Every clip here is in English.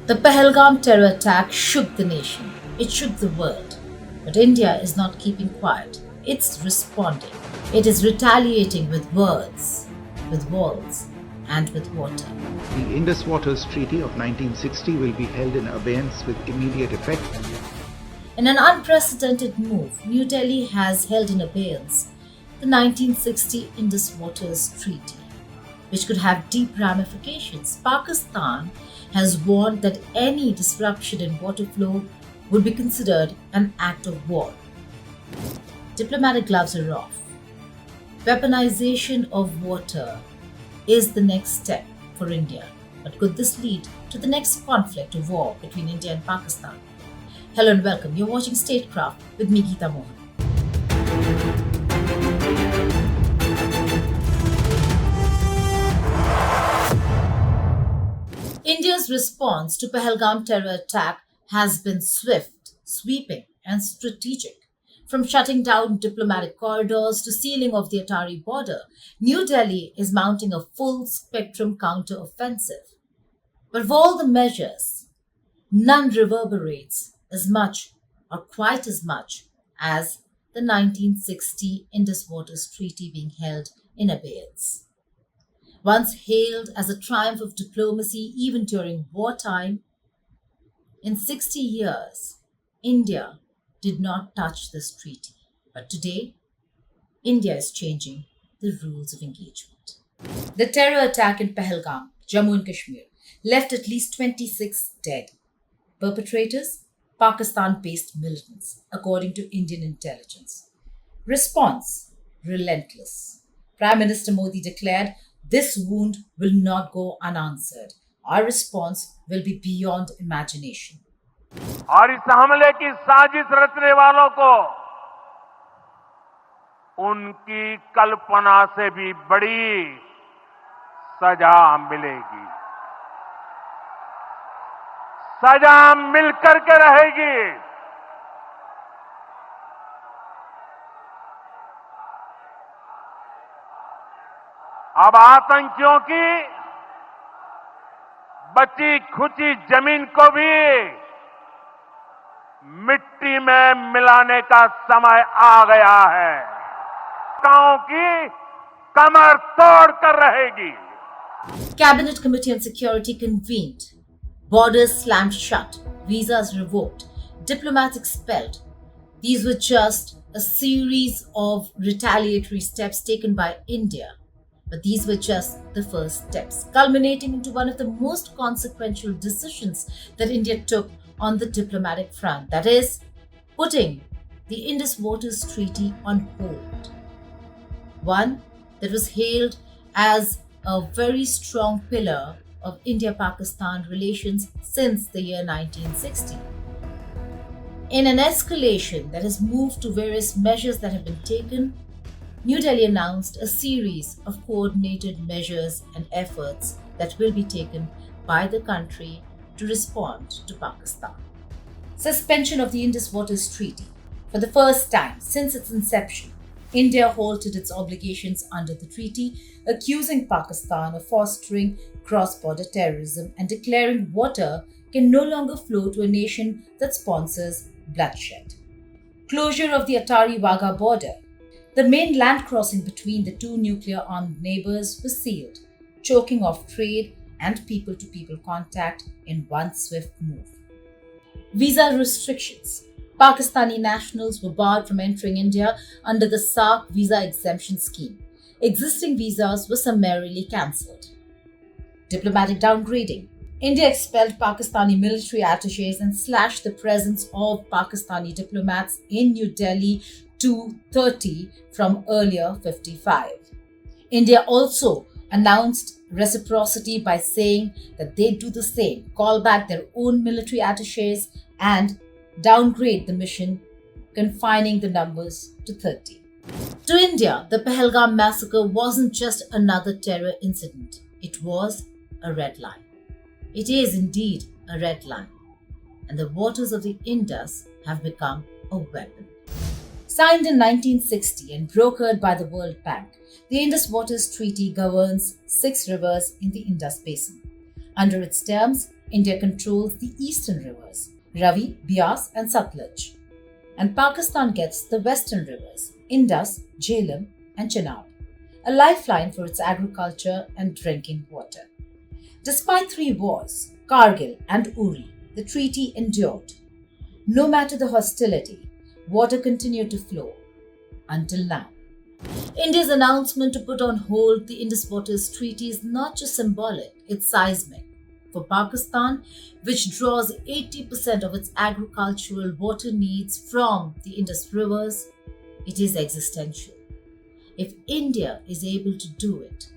The Pahalgam terror attack shook the nation. It shook the world. But India is not keeping quiet. It's responding. It is retaliating with words, with walls, and with water. The Indus Waters Treaty of 1960 will be held in abeyance with immediate effect. In an unprecedented move, New Delhi has held in abeyance the 1960 Indus Waters Treaty, which could have deep ramifications. Pakistan has warned that any disruption in water flow would be considered an act of war. Diplomatic gloves are off. Weaponization of water is the next step for India. But could this lead to the next conflict or war between India and Pakistan? Hello and welcome. You're watching Statecraft with me, Geeta Mohan. India's response to Pahalgam terror attack has been swift, sweeping, and strategic. From shutting down diplomatic corridors to sealing of the Attari border, New Delhi is mounting a full-spectrum counter-offensive. But of all the measures, none reverberates as much or quite as much as the 1960 Indus Waters Treaty being held in abeyance. Once hailed as a triumph of diplomacy even during wartime, in 60 years, India did not touch this treaty. But today, India is changing the rules of engagement. The terror attack in Pahalgam, Jammu and Kashmir, left at least 26 dead. Perpetrators, Pakistan-based militants, according to Indian intelligence. Response, relentless. Prime Minister Modi declared, "This wound will not go unanswered. Our response will be beyond imagination." और इस हमले की साजिश रचने वालों को उनकी कल्पना से भी बड़ी सजा मिलेगी। सजा मिलकर के रहेगी। अब आतंकियों की बची खुची जमीन को भी मिट्टी में मिलाने का समय आ गया है। गांव की कमर तोड़ कर रहेगी। Cabinet Committee on Security convened. Borders slammed shut. Visas revoked. Diplomats expelled. These were just a series of retaliatory steps taken by India. But these were just the first steps, culminating into one of the most consequential decisions that India took on the diplomatic front, that is, putting the Indus Waters Treaty on hold. One that was hailed as a very strong pillar of India-Pakistan relations since the year 1960. In an escalation that has moved to various measures that have been taken, New Delhi announced a series of coordinated measures and efforts that will be taken by the country to respond to Pakistan. Suspension of the Indus Waters Treaty. For the first time since its inception, India halted its obligations under the treaty, accusing Pakistan of fostering cross-border terrorism and declaring water can no longer flow to a nation that sponsors bloodshed. Closure of the Attari-Wagah border. The main land crossing between the two nuclear-armed neighbors was sealed, choking off trade and people-to-people contact in one swift move. Visa restrictions. Pakistani nationals were barred from entering India under the SAARC visa exemption scheme. Existing visas were summarily cancelled. Diplomatic downgrading. India expelled Pakistani military attachés and slashed the presence of Pakistani diplomats in New Delhi to 30 from earlier 55. India also announced reciprocity by saying that they'd do the same, call back their own military attachés and downgrade the mission, confining the numbers to 30. To India, the Pahalgam massacre wasn't just another terror incident. It was a red line. It is indeed a red line. And the waters of the Indus have become a weapon. Signed in 1960 and brokered by the World Bank, the Indus Waters Treaty governs 6 rivers in the Indus Basin. Under its terms, India controls the eastern rivers, Ravi, Beas, and Satluj, and Pakistan gets the western rivers, Indus, Jhelum, and Chenab, a lifeline for its agriculture and drinking water. Despite three wars, Kargil and Uri, the treaty endured. No matter the hostility, water continued to flow until now. India's announcement to put on hold the Indus Waters Treaty is not just symbolic, it's seismic. For Pakistan, which draws 80% of its agricultural water needs from the Indus rivers, it is existential. If India is able to do it,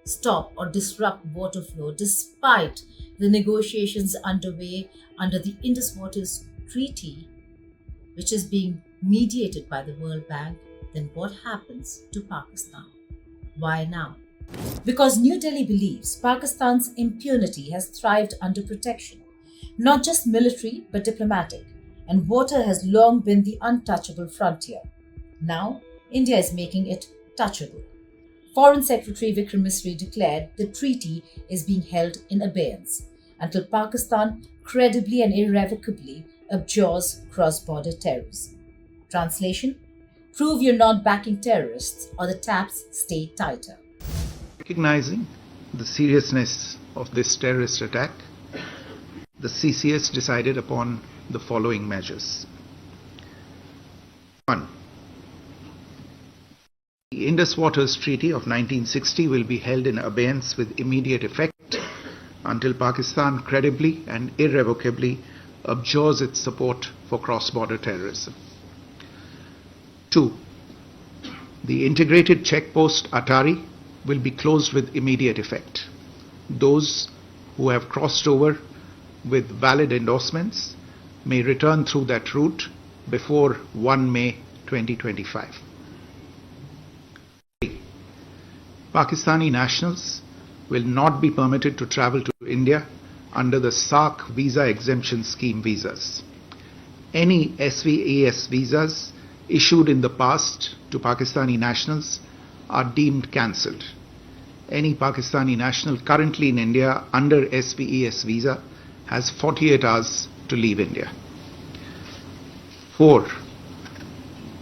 stop or disrupt water flow despite the negotiations underway under the Indus Waters Treaty, which is being mediated by the World Bank, then what happens to Pakistan? Why now? Because New Delhi believes Pakistan's impunity has thrived under protection, not just military but diplomatic, and water has long been the untouchable frontier. Now, India is making it touchable. Foreign Secretary Vikram Misri declared the treaty is being held in abeyance until Pakistan credibly and irrevocably abjures cross-border terrorism. Translation: prove you're not backing terrorists or the taps stay tighter. Recognizing the seriousness of this terrorist attack, the CCS decided upon the following measures. 1. The Indus Waters Treaty of 1960 will be held in abeyance with immediate effect until Pakistan credibly and irrevocably abjures its support for cross-border terrorism. 2. The integrated checkpost Attari will be closed with immediate effect. Those who have crossed over with valid endorsements may return through that route before 1 May 2025. 3. Pakistani nationals will not be permitted to travel to India under the SAARC visa exemption scheme visas. Any SVAS visas issued in the past to Pakistani nationals are deemed cancelled. Any Pakistani national currently in India under SVES visa has 48 hours to leave India. 4.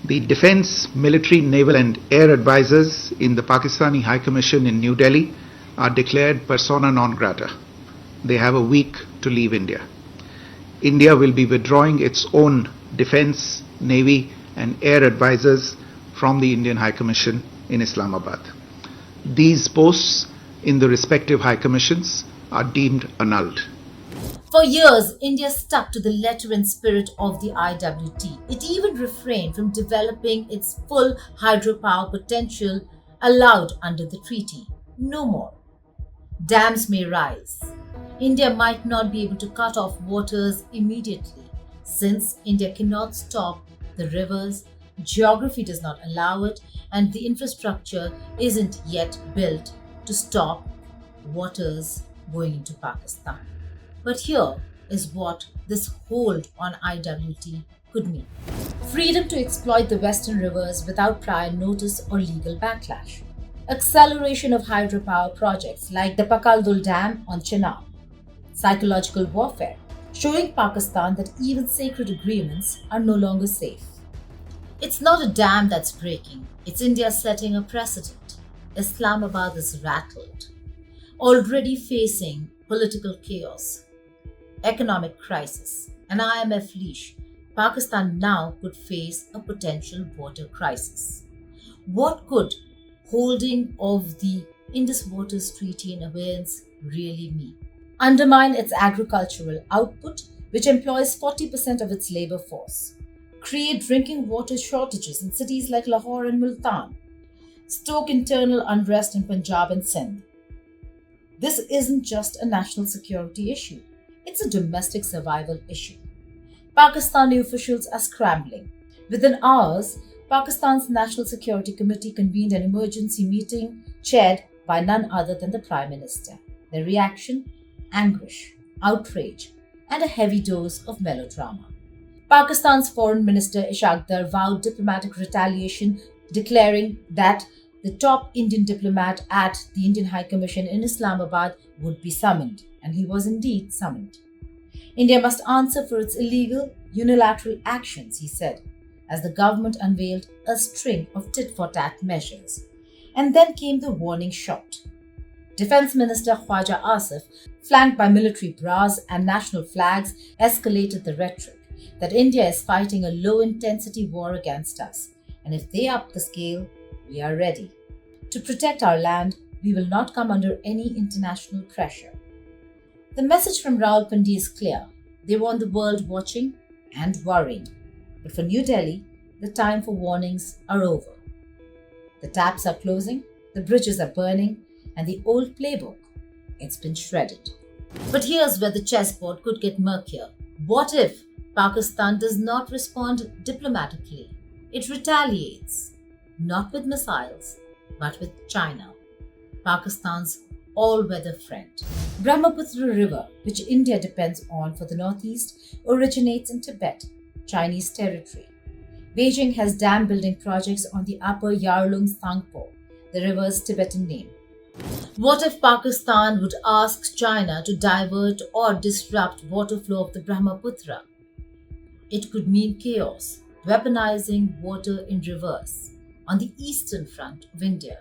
The defense, military, naval and air advisors in the Pakistani High Commission in New Delhi are declared persona non grata. They have a week to leave India. India will be withdrawing its own defense, navy and air advisors from the Indian High Commission in Islamabad. These posts in the respective High Commissions are deemed annulled. For years, India stuck to the letter and spirit of the IWT. It even refrained from developing its full hydropower potential allowed under the treaty. No more. Dams may rise. India might not be able to cut off waters immediately, since India cannot stop the rivers, geography does not allow it, and the infrastructure isn't yet built to stop waters going into Pakistan. But here is what this hold on IWT could mean. Freedom to exploit the western rivers without prior notice or legal backlash. Acceleration of hydropower projects like the Pahalgam Dam on Chenab. Psychological warfare, showing Pakistan that even sacred agreements are no longer safe. It's not a dam that's breaking, it's India setting a precedent. Islamabad is rattled, already facing political chaos, economic crisis, an IMF leash. Pakistan now could face a potential border crisis. What could holding of the Indus Waters Treaty in abeyance really mean? Undermine its agricultural output, which employs 40% of its labor force. Create drinking water shortages in cities like Lahore and Multan. Stoke internal unrest in Punjab and Sindh. This isn't just a national security issue, it's a domestic survival issue. Pakistani officials are scrambling. Within hours, Pakistan's National Security Committee convened an emergency meeting chaired by none other than the Prime Minister. Their reaction? Anguish, outrage, and a heavy dose of melodrama. Pakistan's Foreign Minister Ishaq Dar vowed diplomatic retaliation, declaring that the top Indian diplomat at the Indian High Commission in Islamabad would be summoned. and he was indeed summoned. India must answer for its illegal, unilateral actions, he said, as the government unveiled a string of tit-for-tat measures. And then came the warning shot. Defence Minister Khwaja Asif, flanked by military bras and national flags, escalated the rhetoric that India is fighting a low-intensity war against us, and if they up the scale, we are ready. To protect our land, we will not come under any international pressure. The message from Rawalpindi is clear. They want the world watching and worrying. But for New Delhi, the time for warnings are over. The taps are closing, the bridges are burning, and the old playbook, it's been shredded. But here's where the chessboard could get murkier. What if Pakistan does not respond diplomatically? It retaliates, not with missiles, but with China, Pakistan's all-weather friend. Brahmaputra River, which India depends on for the northeast, originates in Tibet, Chinese territory. Beijing has dam building projects on the upper Yarlung Tsangpo, the river's Tibetan name. What if Pakistan would ask China to divert or disrupt water flow of the Brahmaputra? It could mean chaos, weaponizing water in reverse on the eastern front of India.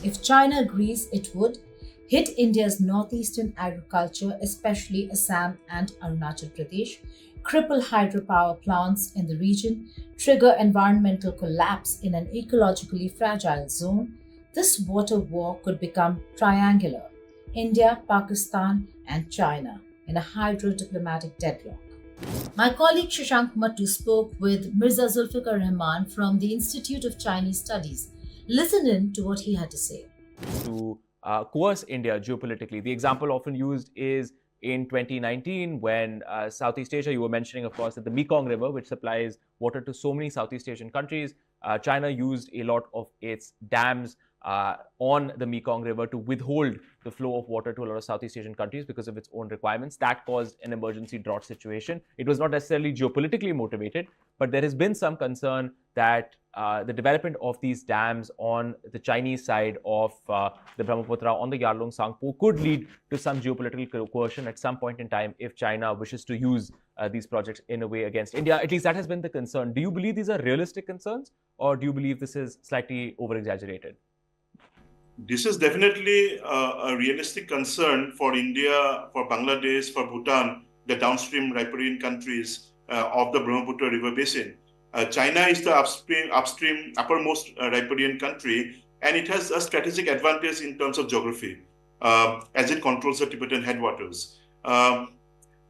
If China agrees, it would hit India's northeastern agriculture, especially Assam and Arunachal Pradesh, cripple hydropower plants in the region, trigger environmental collapse in an ecologically fragile zone. This water war could become triangular: India, Pakistan, and China in a hydro-diplomatic deadlock. My colleague Shashank Mattu spoke with Mirza Zulfikar Rahman from the Institute of Chinese Studies. Listen in to what he had to say. To coerce India geopolitically. The example often used is in 2019 when Southeast Asia, you were mentioning, of course, that the Mekong River, which supplies water to so many Southeast Asian countries, China used a lot of its dams on the Mekong River to withhold the flow of water to a lot of Southeast Asian countries because of its own requirements. That caused an emergency drought situation. It was not necessarily geopolitically motivated, but there has been some concern that the development of these dams on the Chinese side of the Brahmaputra on the Yarlung Tsangpo could lead to some geopolitical coercion at some point in time if China wishes to use these projects in a way against India. At least that has been the concern. Do you believe these are realistic concerns, or do you believe this is slightly over-exaggerated? This is definitely a realistic concern for India, for Bangladesh, for Bhutan, the downstream riparian countries of the Brahmaputra River basin. China is the upstream uppermost riparian country, and it has a strategic advantage in terms of geography as it controls the Tibetan headwaters.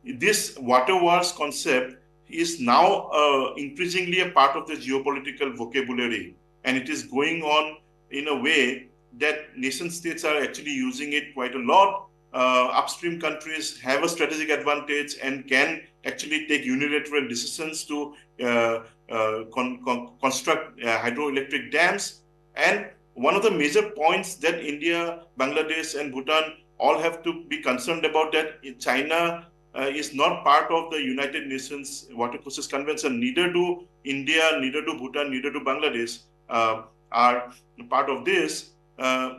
This water wars concept is now increasingly a part of the geopolitical vocabulary, and it is going on in a way that nation states are actually using it quite a lot. Upstream countries have a strategic advantage and can actually take unilateral decisions to construct hydroelectric dams. And one of the major points that India, Bangladesh, and Bhutan all have to be concerned about, that China is not part of the United Nations Water Courses Convention. Neither do India, neither do Bhutan, neither do Bangladesh are part of this.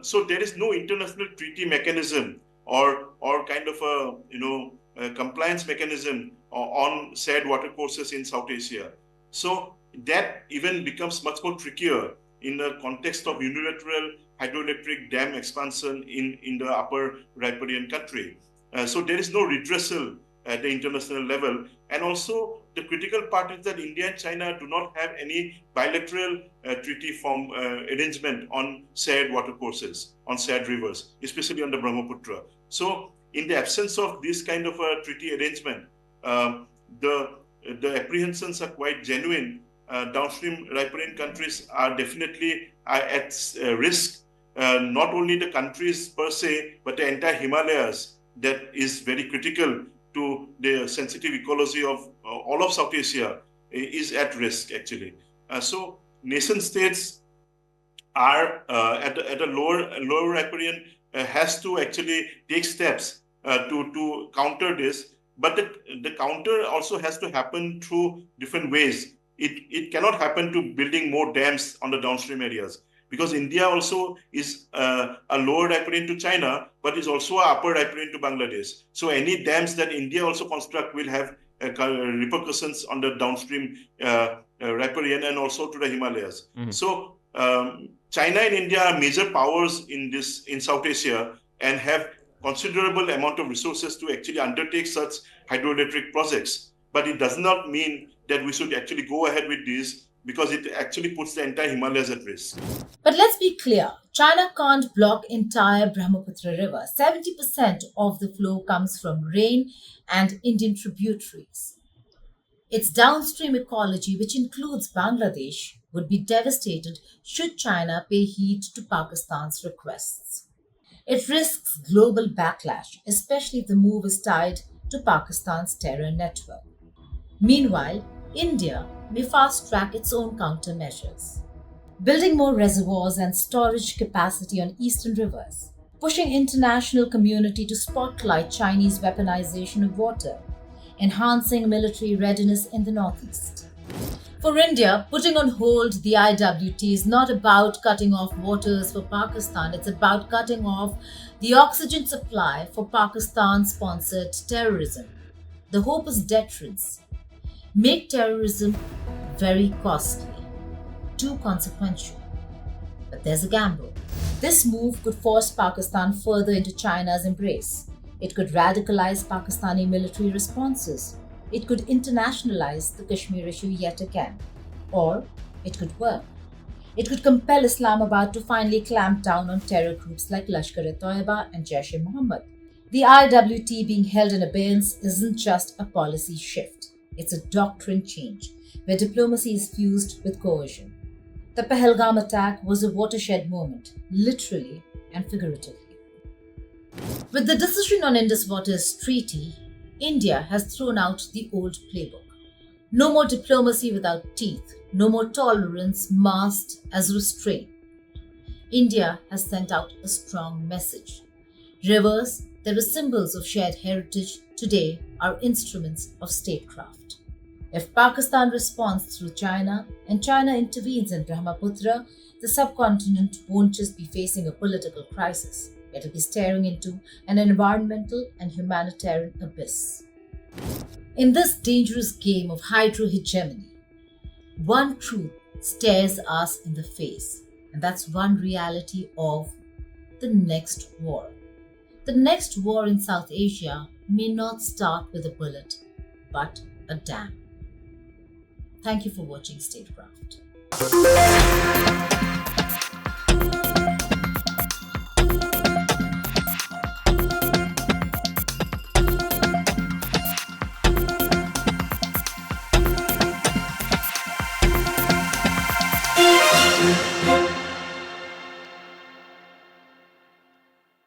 So there is no international treaty mechanism or kind of a compliance mechanism on shared water courses in South Asia. So that even becomes much more trickier in the context of unilateral hydroelectric dam expansion in the upper riparian country. So there is no redressal at the international level. And also the critical part is that India and China do not have any bilateral treaty form arrangement on shared water courses, on shared rivers, especially on the Brahmaputra. So in the absence of this kind of a treaty arrangement, the apprehensions are quite genuine. Downstream riparian countries are definitely at risk, not only the countries per se, but the entire Himalayas, that is very critical to the sensitive ecology of all of South Asia, is at risk actually. So nation states are at a lower riparian has to actually take steps to counter this, but the counter also has to happen through different ways. It cannot happen to building more dams on the downstream areas, because India also is a lower dipole to China, but is also an upper dipole to Bangladesh. So any dams that India also construct will have repercussions on the downstream riparian and also to the Himalayas. So China and India are major powers in South Asia and have considerable amount of resources to actually undertake such hydroelectric projects. But it does not mean that we should actually go ahead with this, because it actually puts the entire Himalayas at risk. But let's be clear, China can't block entire Brahmaputra River. 70% of the flow comes from rain and Indian tributaries. Its downstream ecology, which includes Bangladesh, would be devastated should China pay heed to Pakistan's requests. It risks global backlash, especially if the move is tied to Pakistan's terror network. Meanwhile, India may fast-track its own countermeasures, building more reservoirs and storage capacity on eastern rivers, pushing international community to spotlight Chinese weaponization of water, enhancing military readiness in the northeast. For India, putting on hold the IWT is not about cutting off waters for Pakistan, it's about cutting off the oxygen supply for Pakistan-sponsored terrorism. The hope is deterrence. Make terrorism very costly, too consequential. But there's a gamble. This move could force Pakistan further into China's embrace. It could radicalize Pakistani military responses. It could internationalize the Kashmir issue yet again. Or it could work. It could compel Islamabad to finally clamp down on terror groups like Lashkar-e-Toiba and Jaish-e-Mohammed. The IWT being held in abeyance isn't just a policy shift. It's a doctrine change, where diplomacy is fused with coercion. The Pahalgam attack was a watershed moment, literally and figuratively. With the decision on Indus Waters Treaty, India has thrown out the old playbook. No more diplomacy without teeth, no more tolerance masked as restraint. India has sent out a strong message. Rivers that were symbols of shared heritage today are instruments of statecraft. If Pakistan responds through China and China intervenes in Brahmaputra, the subcontinent won't just be facing a political crisis. It will be staring into an environmental and humanitarian abyss. In this dangerous game of hydrohegemony, one truth stares us in the face, and that's one reality of the next war. The next war in South Asia may not start with a bullet, but a dam. Thank you for watching Statecraft.